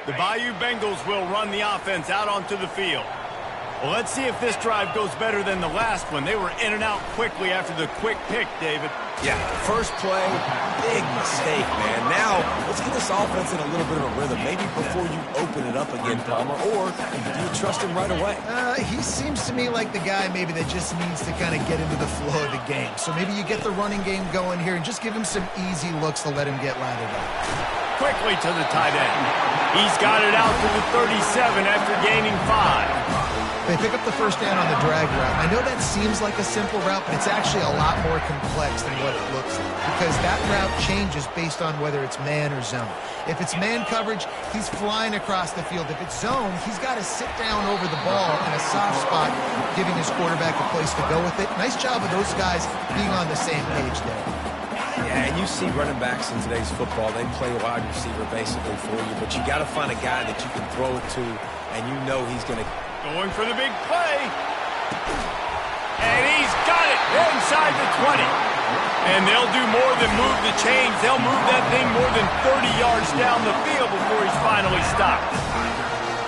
The Bayou Bengals will run the offense out onto the field. Well, let's see if this drive goes better than the last one. They were in and out quickly after the quick pick, David. Yeah, first play, big mistake, man. Now, let's get this offense in a little bit of a rhythm. Maybe before you open it up again, Palmer, or do you trust him right away? He seems to me like the guy maybe that just needs to kind of get into the flow of the game. So maybe you get the running game going here and just give him some easy looks to let him get lathered up. Quickly to the tight end. He's got it out to the 37 after gaining 5. They pick up the first down on the drag route. I know that seems like a simple route, but it's actually a lot more complex than what it looks like because that route changes based on whether it's man or zone. If it's man coverage, he's flying across the field. If it's zone, he's got to sit down over the ball in a soft spot, giving his quarterback a place to go with it. Nice job of those guys being on the same page there. Yeah, and you see running backs in today's football, they play wide receiver basically for you, but you got to find a guy that you can throw it to, and you know he's going to... Going for the big play. And he's got it inside the 20. And they'll do more than move the chains. They'll move that thing more than 30 yards down the field before he's finally stopped.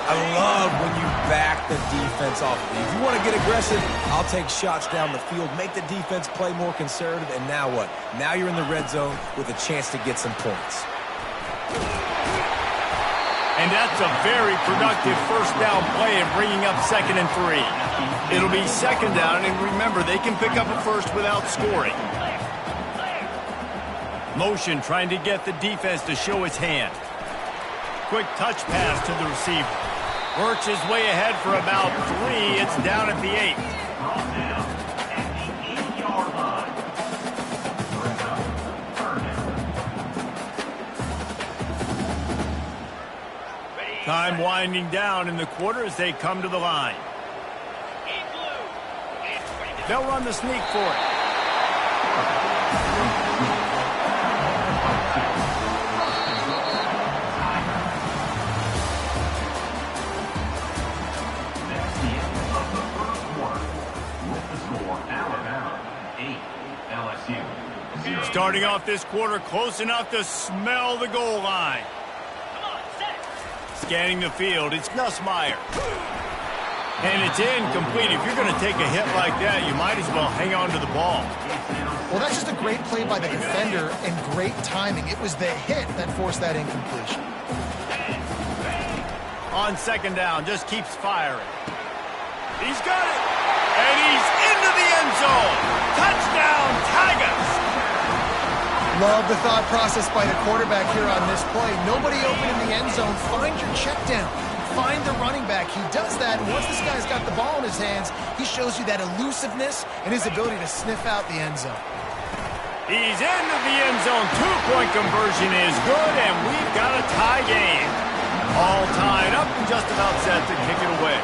I love when you back the defense off of you. If you want to get aggressive, I'll take shots down the field, make the defense play more conservative, and now what? Now you're in the red zone with a chance to get some points. And that's a very productive first down play and bringing up 2nd and 3. It'll be 2nd down, and remember, they can pick up a first without scoring. Motion trying to get the defense to show his hand. Quick touch pass to the receiver. Works his way ahead for about 3. It's down at the 8. Time winding down in the quarter as they come to the line. They'll run the sneak for it. Starting off this quarter close enough to smell the goal line. Scanning the field, it's Nussmeier. And it's incomplete. If you're going to take a hit like that, you might as well hang on to the ball. Well, that's just a great play by the defender and great timing. It was the hit that forced that incompletion. On 2nd down, just keeps firing. He's got it. And he's into the end zone. Touchdown, Tigers. Love the thought process by the quarterback here on this play. Nobody open in the end zone. Find your check down. Find the running back. He does that, and once this guy's got the ball in his hands, he shows you that elusiveness and his ability to sniff out the end zone. He's into the end zone. 2-point conversion is good, and we've got a tie game. All tied up and just about set to kick it away.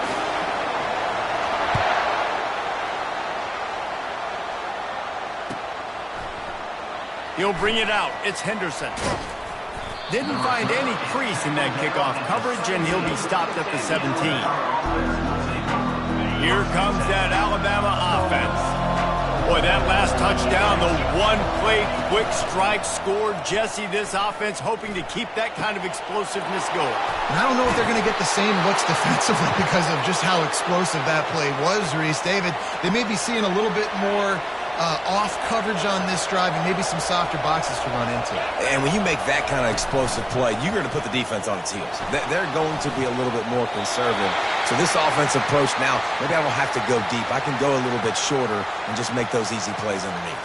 He'll bring it out. It's Henderson. Didn't find any crease in that kickoff coverage, and he'll be stopped at the 17. Here comes that Alabama offense. Boy, that last touchdown, the one-play quick strike scored. Jesse, this offense hoping to keep that kind of explosiveness going. And I don't know if they're going to get the same looks defensively because of just how explosive that play was, Reese. David, they may be seeing a little bit more off coverage on this drive and maybe some softer boxes to run into. And when you make that kind of explosive play, you're going to put the defense on its heels. They're going to be a little bit more conservative. So this offensive approach now, maybe I don't have to go deep. I can go a little bit shorter and just make those easy plays underneath.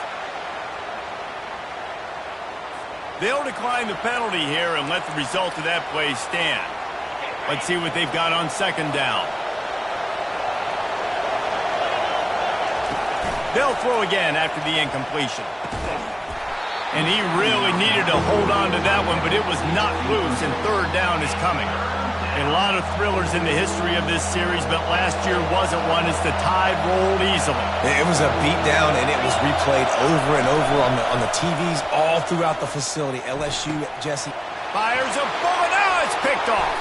They'll decline the penalty here and let the result of that play stand. Let's see what they've got on 2nd down. They'll throw again after the incompletion. And he really needed to hold on to that one, but it was not loose, and 3rd down is coming. A lot of thrillers in the history of this series, but last year wasn't one as the Tide rolled easily. It was a beatdown, and it was replayed over and over on the TVs all throughout the facility. LSU, Jesse. Fires a bullet. Now it's picked off.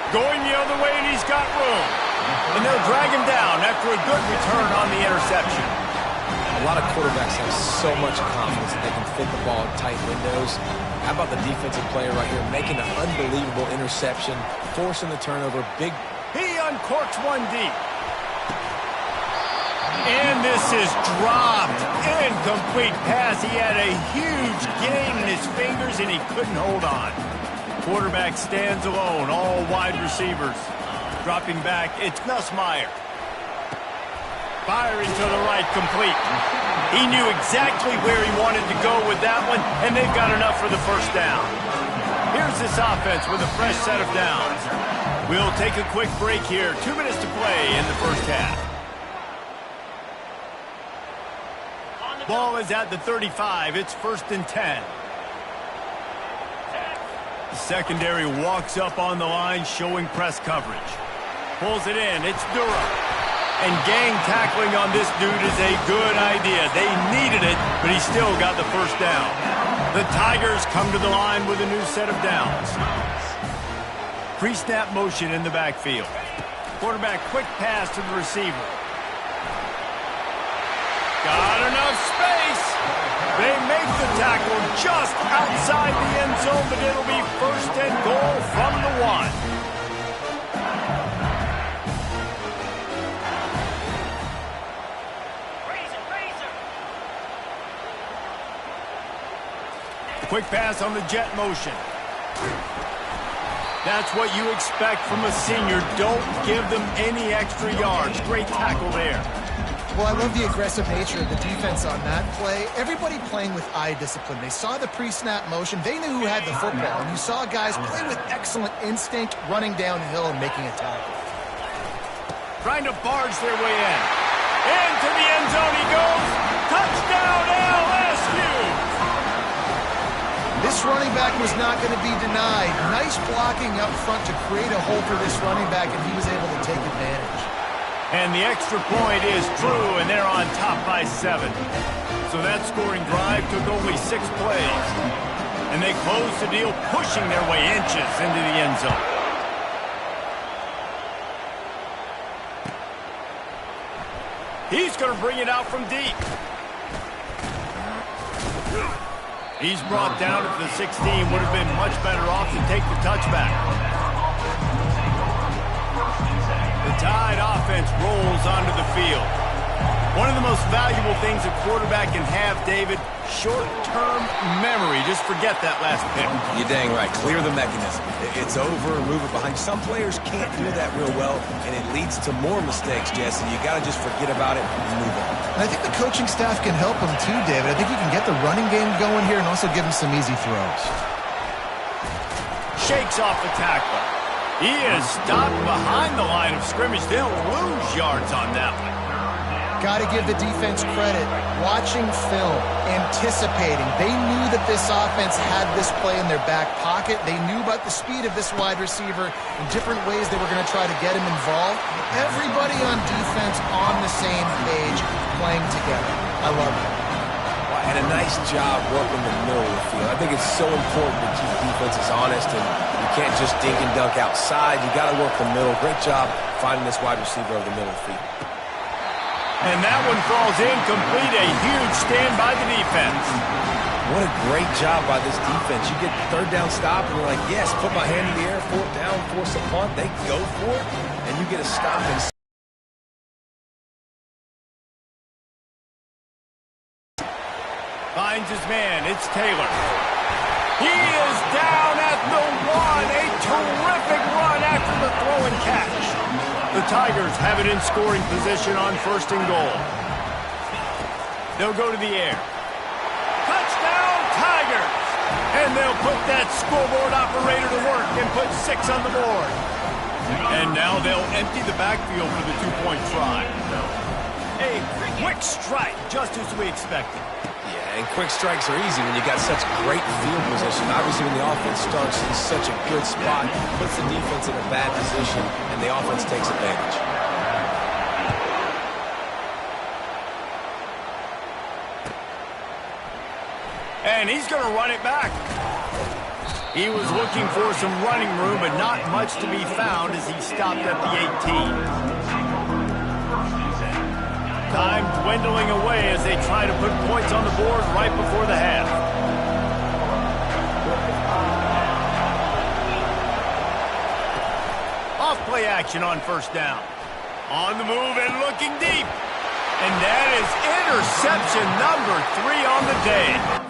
Going the other way, and he's got room. And they'll drag him down after a good return on the interception. A lot of quarterbacks have so much confidence that they can fit the ball in tight windows. How about the defensive player right here making an unbelievable interception, forcing the turnover, big. He uncorks one deep. And this is dropped. Incomplete pass. He had a huge gain in his fingers, and he couldn't hold on. Quarterback stands alone. All wide receivers. Dropping back, it's Nussmeier. Firing to the right, complete. He knew exactly where he wanted to go with that one, and they've got enough for the first down. Here's this offense with a fresh set of downs. We'll take a quick break here. 2 minutes to play in the first half. Ball is at the 35. It's 1st and 10. The secondary walks up on the line, showing press coverage. Pulls it in. It's Durham. And gang tackling on this dude is a good idea. They needed it, but he still got the first down. The Tigers come to the line with a new set of downs. Pre-snap motion in the backfield. Quarterback quick pass to the receiver. Got enough space. They make the tackle just outside the end zone, but it'll be 1st and goal from the 1. Quick pass on the jet motion. That's what you expect from a senior. Don't give them any extra yards. Great tackle there. Well, I love the aggressive nature of the defense on that play. Everybody playing with eye discipline. They saw the pre-snap motion. They knew who had the football. And you saw guys play with excellent instinct, running downhill and making a tackle. Trying to barge their way in. Into the end zone he goes. Touchdown, LSU! This running back was not going to be denied. Nice blocking up front to create a hole for this running back, and he was able to take advantage. And the extra point is true, and they're on top by 7. So that scoring drive took only 6 plays. And they close the deal, pushing their way inches into the end zone. He's going to bring it out from deep. He's brought down at the 16. Would have been much better off to take the touchback. The Tide offense rolls onto the field. One of the most valuable things a quarterback can have, David, short-term memory. Just forget that last pick. You're dang right. Clear the mechanism. It's over, move it behind. Some players can't do that real well, and it leads to more mistakes, Jesse. You got to just forget about it and move on. And I think the coaching staff can help him too, David. I think you can get the running game going here and also give him some easy throws. Shakes off the tackle. He is stopped behind the line of scrimmage. They'll lose yards on that one. Got to give the defense credit. Watching film, anticipating. They knew that this offense had this play in their back pocket. They knew about the speed of this wide receiver in different ways they were going to try to get him involved. Everybody on defense on the same page, playing together. I love it. And a nice job working the middle of the field. I think it's so important to keep defenses honest, and you can't just dink and dunk outside. You got to work the middle. Great job finding this wide receiver over the middle of the field. And that one falls incomplete. A huge stand by the defense. What a great job by this defense. You get the 3rd down stop, and you're like, yes, put my hand in the air, 4th down, force a punt. They go for it, and you get a stop. And finds his man. It's Taylor. He is down at the 1. A terrific run after the throw and catch. The Tigers have it in scoring position on 1st and goal. They'll go to the air. Touchdown, Tigers! And they'll put that scoreboard operator to work and put 6 on the board. And now they'll empty the backfield for the 2-point try. A quick strike, just as we expected. and quick strikes are easy when you got such great field position. Obviously, when the offense starts in such a good spot, puts the defense in a bad position, and the offense takes advantage. And he's going to run it back. He was looking for some running room, but not much to be found as he stopped at the 18. Time dwindling away as they try to put points on the board right before the half. play action on first down. On the move and looking deep. And that is interception number 3 on the day.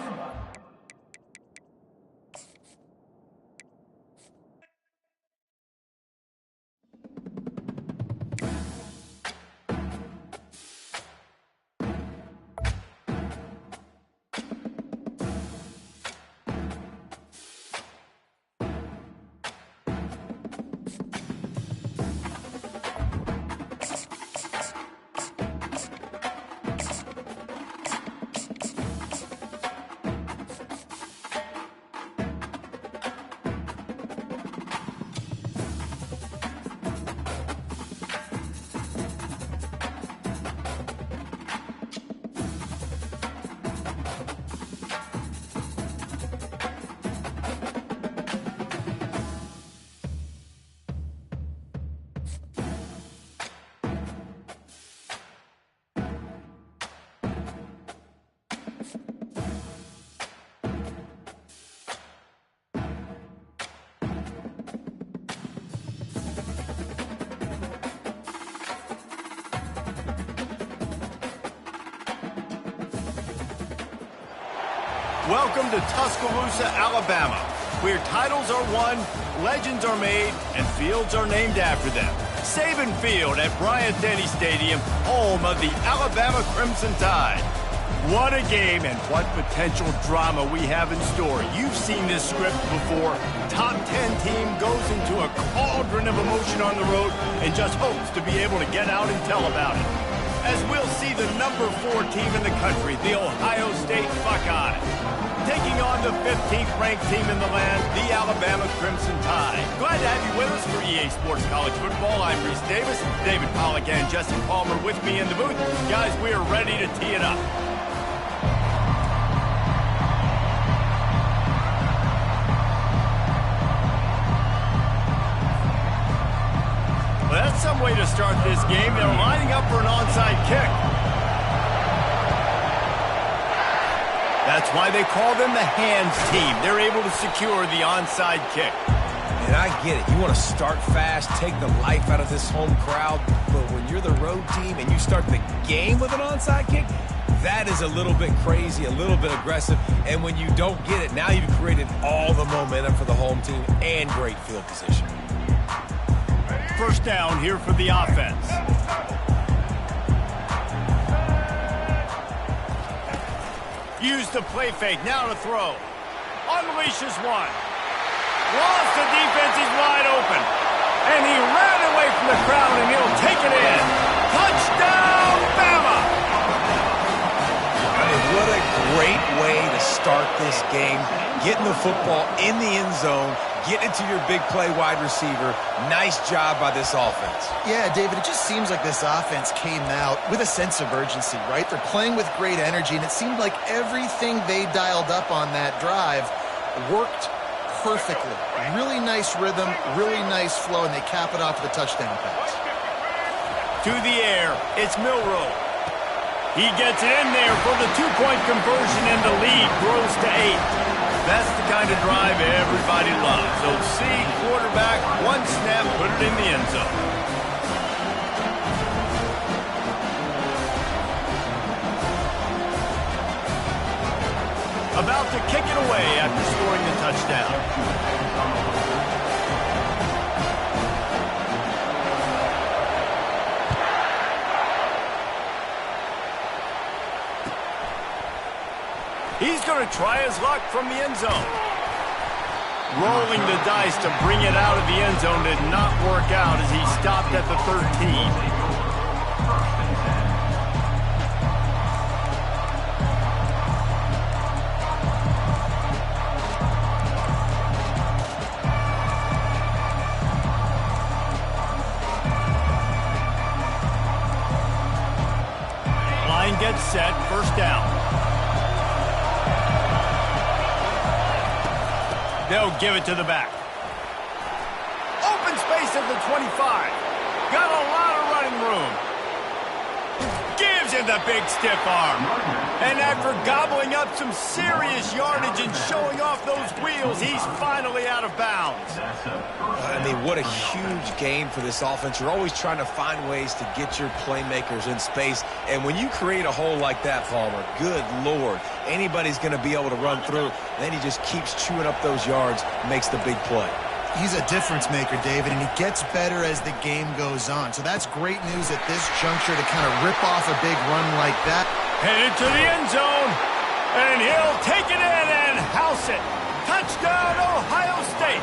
Welcome to Tuscaloosa, Alabama, where titles are won, legends are made, and fields are named after them. Saban Field at Bryant-Denny Stadium, home of the Alabama Crimson Tide. What a game and what potential drama we have in store. You've seen this script before. Top 10 team goes into a cauldron of emotion on the road and just hopes to be able to get out and tell about it. As we'll see the number 4 team in the country, the Ohio State Buckeyes, taking on the 15th ranked team in the land, the Alabama Crimson Tide. Glad to have you with us for EA Sports College Football. I'm Reese Davis, David Pollack and Jesse Palmer with me in the booth. Guys, we are ready to tee it up. Well, that's some way to start this game. They're lining up for an onside kick. That's why they call them the hands team. They're able to secure the onside kick. And I get it. You want to start fast, take the life out of this home crowd. But when you're the road team and you start the game with an onside kick, that is a little bit crazy, a little bit aggressive. And when you don't get it, now you've created all the momentum for the home team and great field position. First down here for the offense. Use the play fake, now to throw. Unleashes one. Lost the defense, he's wide open. And he ran away from the crowd and he'll take it in. Touchdown, Bama! I mean, what a great way to start this game. Getting the football in the end zone, getting it to your big play wide receiver. Nice job by this offense. Yeah, David, it just seems like this offense came out with a sense of urgency, right? They're playing with great energy, and it seemed like everything they dialed up on that drive worked perfectly. Really nice rhythm, really nice flow, and they cap it off with a touchdown pass. To the air, it's Milroe. He gets it in there for the 2-point conversion, and the lead grows to 8. That's the kind of drive everybody loves. So see, quarterback, one snap, put it in the end zone. About to kick it away after scoring the touchdown. He's going to try his luck from the end zone. Rolling the dice to bring it out of the end zone did not work out as he stopped at the 13. Line gets set, first down. They'll give it to the back. Open space at the 25. Got a lot of running room. Gives using the big stiff arm. And after gobbling up some serious yardage and showing off those wheels, he's finally out of bounds. I mean, what a huge gain for this offense. You're always trying to find ways to get your playmakers in space. And when you create a hole like that, Palmer, good Lord, anybody's going to be able to run through. And then he just keeps chewing up those yards, makes the big play. He's a difference maker, David, and he gets better as the game goes on. So that's great news at this juncture to kind of rip off a big run like that. Headed to the end zone, and he'll take it in and house it. Touchdown, Ohio State.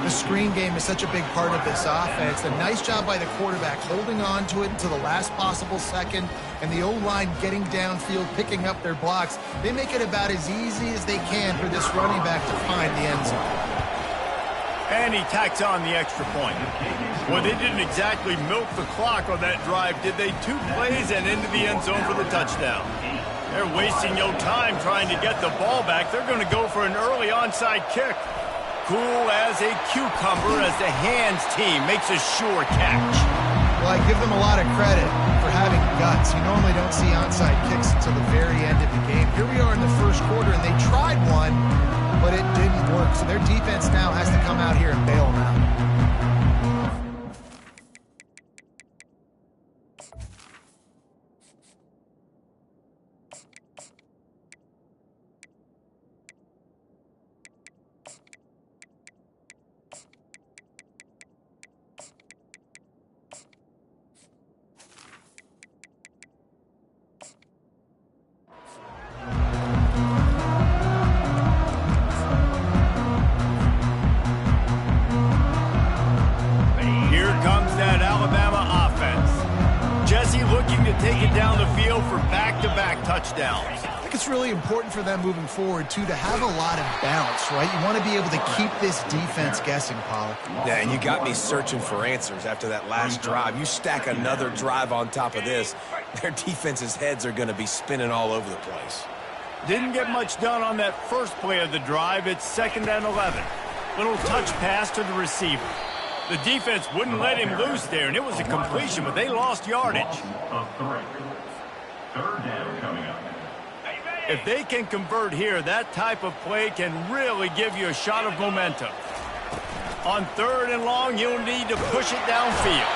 The screen game is such a big part of this offense. A nice job by the quarterback holding on to it until the last possible second, and the O-line getting downfield, picking up their blocks. They make it about as easy as they can for this running back to find the end zone. And he tacks on the extra point. Well, they didn't exactly milk the clock on that drive, did they? 2 plays and into the end zone for the touchdown. They're wasting no time trying to get the ball back. They're going to go for an early onside kick. Cool as a cucumber as the hands team makes a sure catch. Well, I give them a lot of credit for having guts. You normally don't see onside kicks until the very end of the game. Here we are in the first quarter, and they tried one, but it didn't work. So their defense now has to come out here and bail them out. Take it down the field for back-to-back touchdowns. I think it's really important for them moving forward, too, to have a lot of bounce, right? You want to be able to keep this defense guessing, Pollard. Yeah, and you got me searching for answers after that last drive. You stack another drive on top of this, their defense's heads are going to be spinning all over the place. Didn't get much done on that first play of the drive. It's 2nd and 11. Little touch pass to the receiver. The defense wouldn't let him loose there, and it was a completion, but they lost yardage. If they can convert here, that type of play can really give you a shot of momentum. On 3rd and long, you'll need to push it downfield.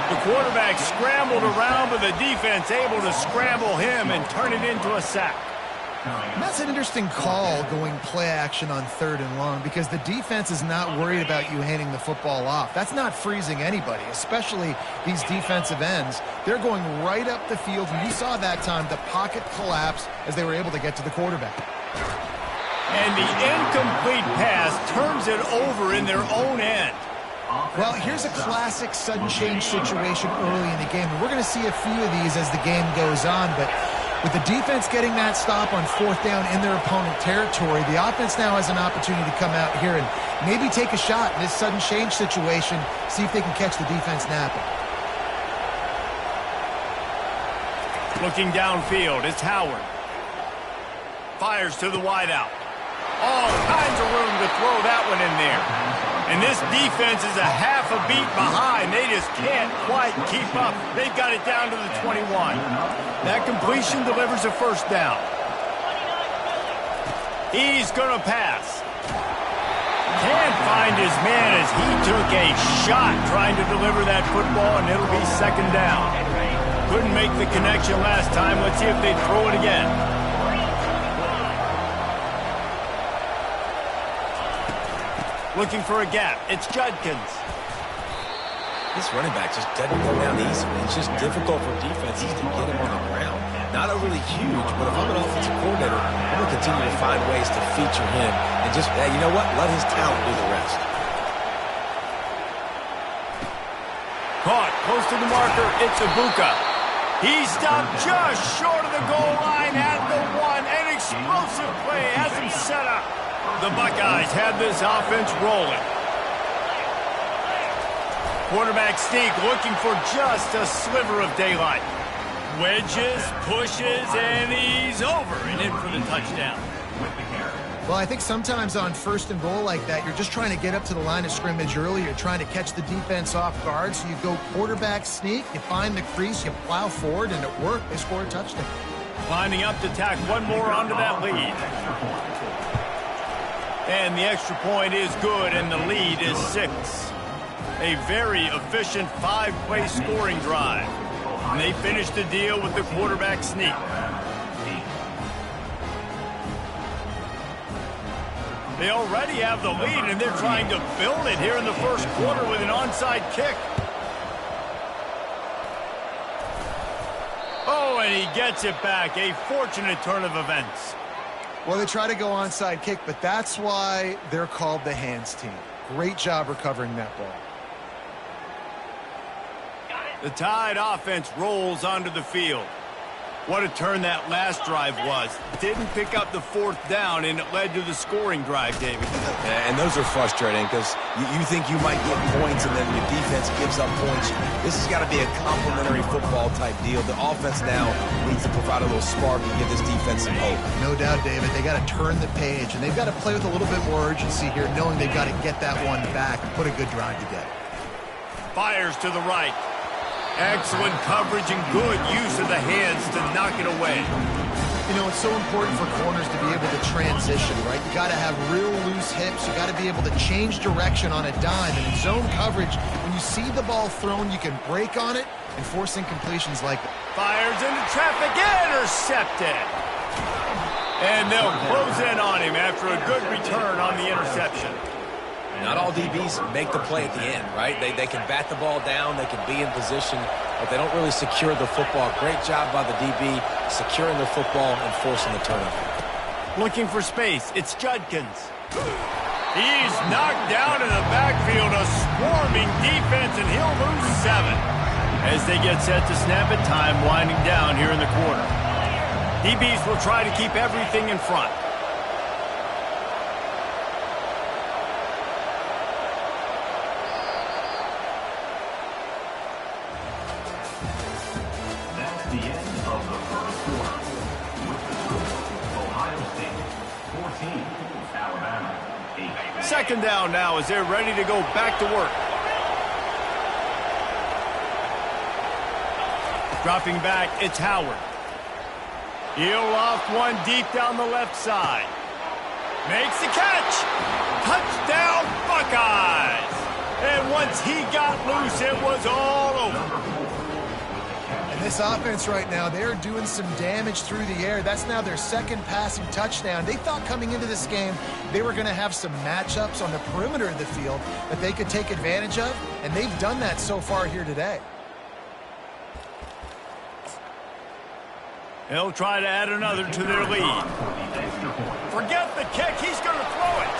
The quarterback scrambled around, but the defense able to scramble him and turn it into a sack. And that's an interesting call, going play action on 3rd and long, because the defense is not worried about you handing the football off. That's not freezing anybody, especially these defensive ends. They're going right up the field. And you saw that time the pocket collapse as they were able to get to the quarterback. And the incomplete pass turns it over in their own end. Well, here's a classic sudden change situation early in the game. And we're going to see a few of these as the game goes on, but with the defense getting that stop on 4th down in their opponent territory, the offense now has an opportunity to come out here and maybe take a shot in this sudden change situation, see if they can catch the defense napping. Looking downfield, it's Howard. Fires to the wideout. All kinds of room to throw that one in there. And this defense is a half a beat behind. They just can't quite keep up. They've got it down to the 21. That completion delivers a 1st down. He's going to pass. Can't find his man as he took a shot trying to deliver that football, and it'll be 2nd down. Couldn't make the connection last time. Let's see if they throw it again. Looking for a gap. It's Judkins. This running back just doesn't go down easy. It's just difficult for defenses to get him on the ground. Not overly huge, but if I'm an offensive coordinator, I'm going to continue to find ways to feature him and just, hey, you know what? Let his talent do the rest. Caught close to the marker. It's Ibuka. He stopped just short of the goal line at the 1. An explosive play has him set up. The Buckeyes have this offense rolling. Quarterback sneak looking for just a sliver of daylight. Wedges, pushes, and he's over and in for the touchdown. Well, I think sometimes on 1st and goal like that, you're just trying to get up to the line of scrimmage early. You're trying to catch the defense off guard. So you go quarterback sneak, you find the crease, you plow forward, and it worked. They score a touchdown. Lining up to tack one more onto that lead. And the extra point is good, and the lead is 6. A very efficient 5-play scoring drive. And they finish the deal with the quarterback sneak. They already have the lead, and they're trying to build it here in the first quarter with an onside kick. Oh, and he gets it back. A fortunate turn of events. Well, they try to go onside kick, but that's why they're called the hands team. Great job recovering that ball. The Tide offense rolls onto the field. What a turn that last drive was. Didn't pick up the 4th down, and it led to the scoring drive, David. Yeah, and those are frustrating because you think you might get points and then your defense gives up points. This has got to be a complementary football type deal. The offense now needs to provide a little spark and give this defense some hope. No doubt, David. They got to turn the page, and they've got to play with a little bit more urgency here, knowing they've got to get that one back and put a good drive together. Fires to the right. Excellent coverage and good use of the hands to knock it away. You know, it's so important for corners to be able to transition, right? You got to have real loose hips. You got to be able to change direction on a dime. And in zone coverage, when you see the ball thrown, you can break on it and force incompletions like that. Fires into traffic, intercepted. And they'll close in on him after a good return on the interception. Not all DBs make the play at the end, right? They can bat the ball down, they can be in position, but they don't really secure the football. Great job by the DB securing the football and forcing the turnover. Looking for space, it's Judkins. He's knocked down in the backfield, a swarming defense, and he'll lose 7. As they get set to snap it, time winding down here in the quarter. DBs will try to keep everything in front. Second down now as they're ready to go back to work. Dropping back, it's Howard. He'll loft one deep down the left side. Makes the catch. Touchdown, Buckeyes. And once he got loose, it was all over. And this offense right now, they're doing some damage through the air. That's now their 2nd passing touchdown. They thought coming into this game they were going to have some matchups on the perimeter of the field that they could take advantage of, and they've done that so far here today. He'll try to add another to their lead. Forget the kick. He's going to throw it.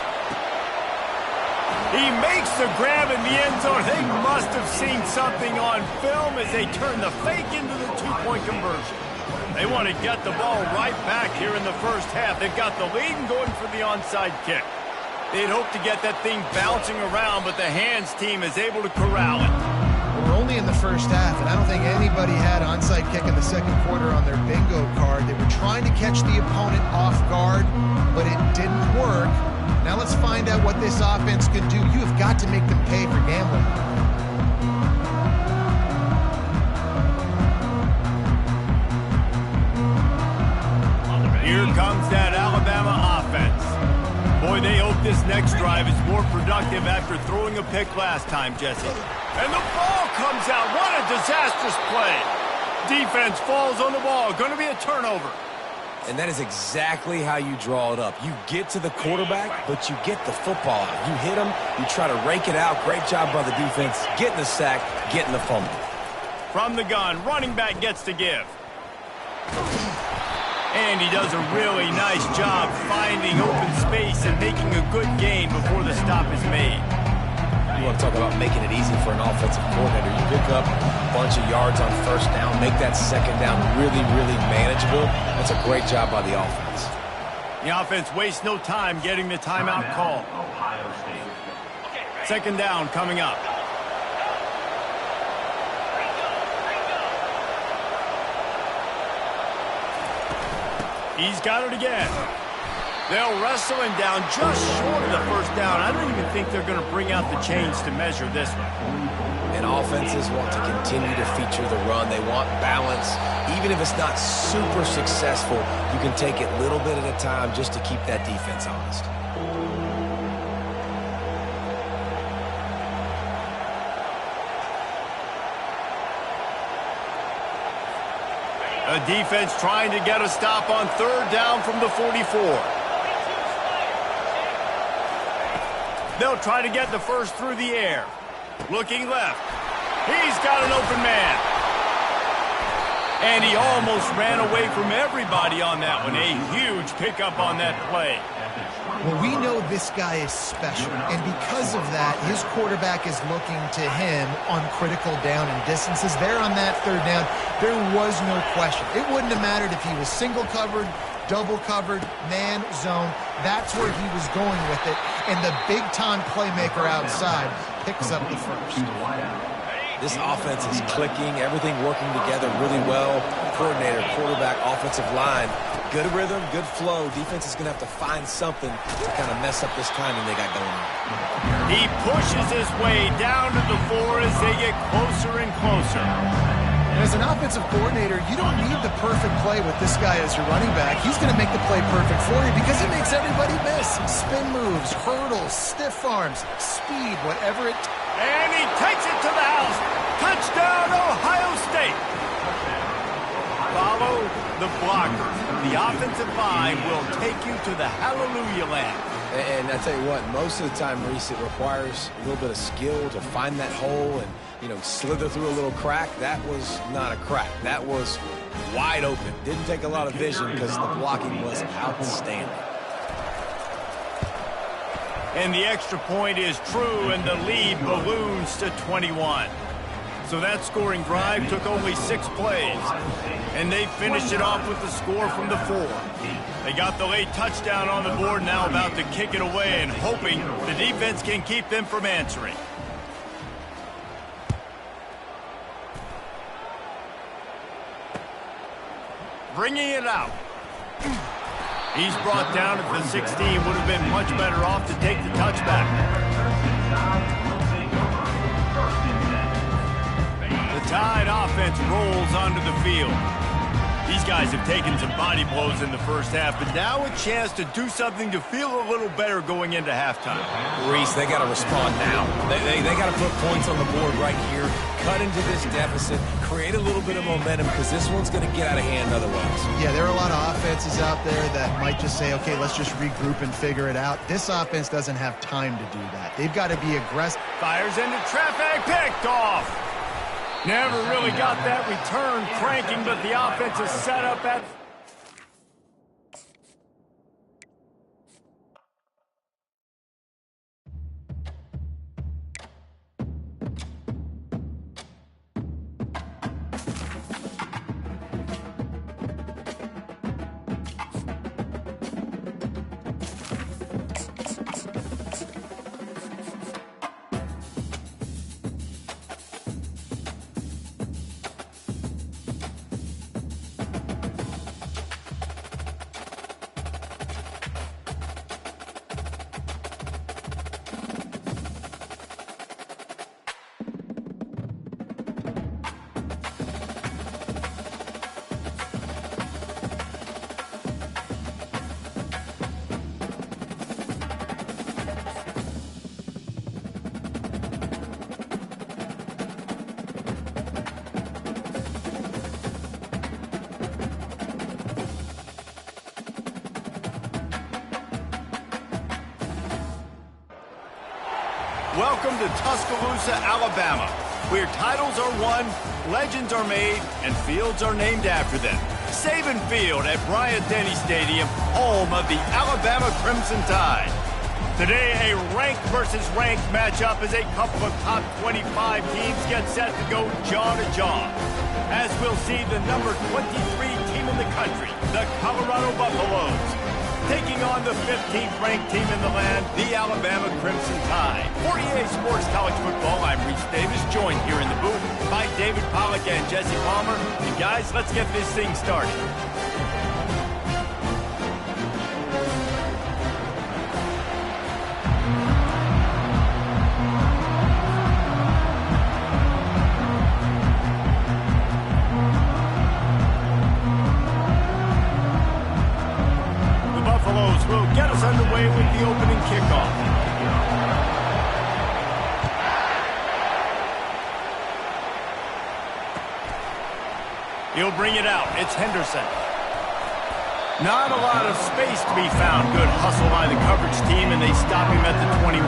He makes the grab in the end zone. They must have seen something on film as they turn the fake into the 2-point conversion. They want to get the ball right back here in the first half. They've got the lead and going for the onside kick. They'd hope to get that thing bouncing around, but the hands team is able to corral it. We're only in the first half, and I don't think anybody had onside kick in the second quarter on their bingo card. They were trying to catch the opponent off guard, but it didn't work. Now let's find out what this offense can do. You have got to make them pay for gambling. Here comes that Alabama offense. Boy, they hope this next drive is more productive after throwing a pick last time, Jesse. And the ball comes out. What a disastrous play. Defense falls on the ball. Going to be a turnover. And that is exactly how you draw it up. You get to the quarterback, but you get the football out. You hit him, you try to rake it out. Great job by the defense, getting the sack, getting the fumble. From the gun, running back gets to give. And he does a really nice job finding open space and making a good gain before the stop is made. You want to talk about making it easy for an offensive coordinator. You pick up a bunch of yards on first down, make that second down really, really manageable. That's a great job by the offense. The offense wastes no time getting the timeout call. Second down coming up. He's got it again. They'll wrestle him down just short of the first down. I don't even think they're going to bring out the chains to measure this one. And offenses want to continue to feature the run. They want balance. Even if it's not super successful, you can take it little bit at a time just to keep that defense honest. A defense trying to get a stop on third down from the 44. They'll try to get the first through the air. Looking left. He's got an open man. And he almost ran away from everybody on that one. A huge pickup on that play. Well, we know this guy is special, and because of that, his quarterback is looking to him on critical down and distances. There on that third down, there was no question. It wouldn't have mattered if he was single covered, double covered, man, zone. That's where he was going with it, and the big-time playmaker outside picks up the first. This offense is clicking, everything working together really well. Coordinator, quarterback, offensive line, good rhythm, good flow. Defense is going to have to find something to kind of mess up this timing they got going on. He pushes his way down to the 4 as they get closer and closer. And as an offensive coordinator, you don't need the perfect play with this guy as your running back. He's going to make the play perfect for you because he makes everybody miss. Spin moves, hurdles, stiff arms, speed, whatever it takes. And he takes it to the house. Touchdown, Ohio State. Follow the blocker. The offensive line will take you to the hallelujah land. And I tell you what, most of the time, Reese, it requires a little bit of skill to find that hole and, slither through a little crack. That was not a crack. That was wide open. Didn't take a lot of vision because the blocking was outstanding. And the extra point is true, and the lead balloons to 21. So that scoring drive took only 6 plays. And they finished it off with the score from the 4. They got the late touchdown on the board, now about to kick it away and hoping the defense can keep them from answering. Bringing it out. He's brought down at the 16. Would have been much better off to take the touchback. The Tide offense rolls onto the field. These guys have taken some body blows in the first half, but now a chance to do something to feel a little better going into halftime. Reese, they got to respond now. They got to put points on the board right here, cut into this deficit, create a little bit of momentum because this one's going to get out of hand otherwise. Yeah, there are a lot of offenses out there that might just say, okay, let's just regroup and figure it out. This offense doesn't have time to do that. They've got to be aggressive. Fires into traffic, picked off. Never really got that return cranking, but the offense is set up at... Welcome to Tuscaloosa, Alabama, where titles are won, legends are made, and fields are named after them. Saban Field at Bryant-Denny Stadium, home of the Alabama Crimson Tide. Today, a ranked versus ranked matchup as a couple of top 25 teams get set to go jaw to jaw. As we'll see the number 23 team in the country, the Colorado Buffaloes, taking on the 15th ranked team in the land, the Alabama Crimson Tide. For EA Sports College Football, I'm Reese Davis, joined here in the booth by David Pollack and Jesse Palmer. And guys, let's get this thing started. He'll bring it out. It's Henderson. Not a lot of space to be found. Good hustle by the coverage team, and they stop him at the 21.